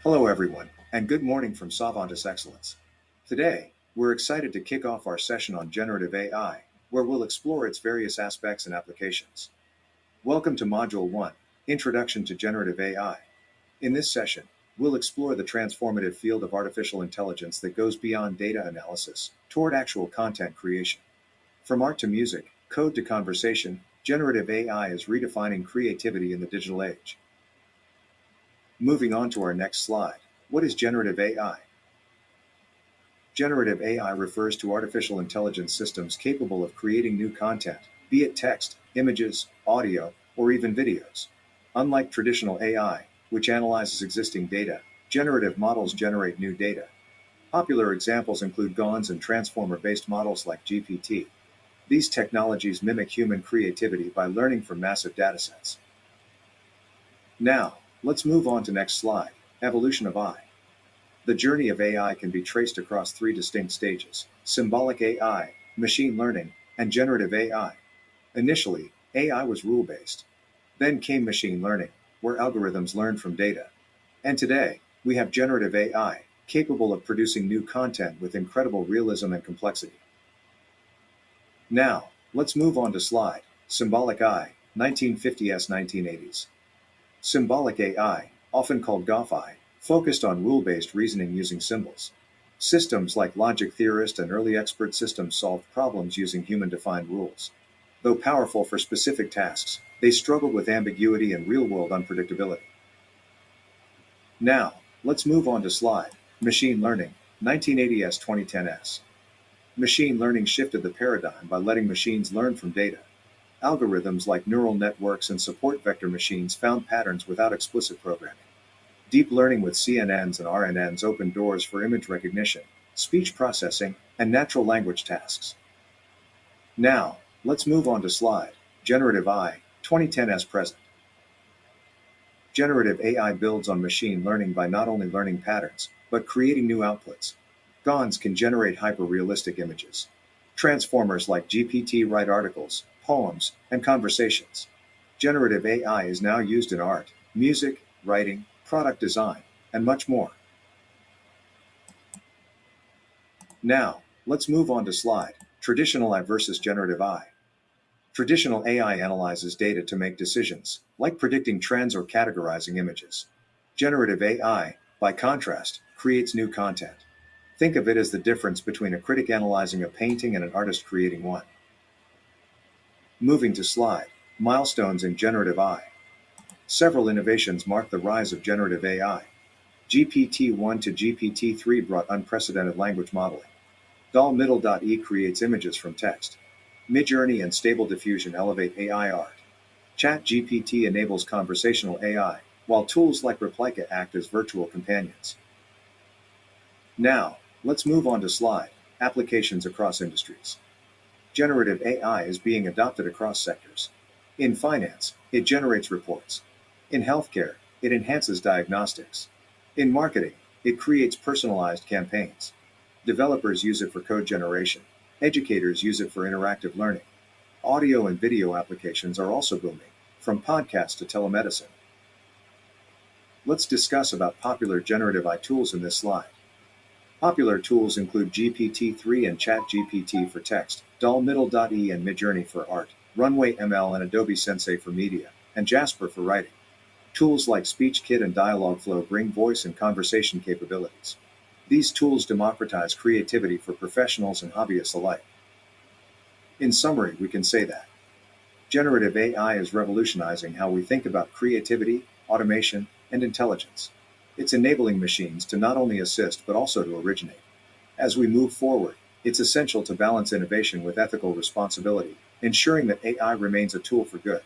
Hello, everyone, and good morning from Savantis Excellence. Today, we're excited to kick off our session on generative AI, where we'll explore its various aspects and applications. Welcome to Module 1, Introduction to Generative AI. In this session, we'll explore the transformative field of artificial intelligence that goes beyond data analysis toward actual content creation. From art to music, code to conversation, generative AI is redefining creativity in the digital age. Moving on to our next slide. What is generative AI? Generative AI refers to artificial intelligence systems capable of creating new content, be it text, images, audio, or even videos. Unlike traditional AI, which analyzes existing data, generative models generate new data. Popular examples include GANs and transformer-based models like GPT. These technologies mimic human creativity by learning from massive datasets. Now, let's move on to next slide, evolution of AI. The journey of AI can be traced across three distinct stages: symbolic AI, machine learning, and generative AI. Initially, AI was rule-based. Then came machine learning, where algorithms learn from data. And today, we have generative AI, capable of producing new content with incredible realism and complexity. Now, let's move on to slide, symbolic AI, 1950s 1980s. Symbolic AI, often called GAFI, focused on rule-based reasoning using symbols. Systems like logic theorists and early expert systems solved problems using human-defined rules. Though powerful for specific tasks, they struggled with ambiguity and real-world unpredictability. Now, let's move on to slide, machine learning, 1980s 2010s. Machine learning shifted the paradigm by letting machines learn from data. Algorithms like neural networks and support vector machines found patterns without explicit programming. Deep learning with CNNs and RNNs opened doors for image recognition, speech processing, and natural language tasks. Now, let's move on to slide, generative AI, 2010 as present. Generative AI builds on machine learning by not only learning patterns, but creating new outputs. GANs can generate hyper-realistic images. Transformers like GPT write articles, poems, and conversations. Generative AI is now used in art, music, writing, product design, and much more. Now, let's move on to slide, traditional AI versus generative AI. Traditional AI analyzes data to make decisions, like predicting trends or categorizing images. Generative AI, by contrast, creates new content. Think of it as the difference between a critic analyzing a painting and an artist creating one. Moving to slide, milestones in generative AI. Several innovations marked the rise of generative AI. GPT-1 to GPT-3 brought unprecedented language modeling. DAL-Middle.E creates images from text. Midjourney and Stable Diffusion elevate AI art. ChatGPT enables conversational AI, while tools like Replika act as virtual companions. Now, let's move on to slide, applications across industries. Generative AI is being adopted across sectors. In finance, it generates reports. In healthcare, it enhances diagnostics. In marketing, it creates personalized campaigns. Developers use it for code generation. Educators use it for interactive learning. Audio and video applications are also booming, from podcasts to telemedicine. Let's discuss about popular generative AI tools in this slide. Popular tools include GPT-3 and ChatGPT for text, DAL-Middle.E and Midjourney for art, Runway ML and Adobe Sensei for media, and Jasper for writing. Tools like SpeechKit and Dialogflow bring voice and conversation capabilities. These tools democratize creativity for professionals and hobbyists alike. In summary, we can say that generative AI is revolutionizing how we think about creativity, automation, and intelligence. It's enabling machines to not only assist but also to originate. As we move forward, it's essential to balance innovation with ethical responsibility, ensuring that AI remains a tool for good.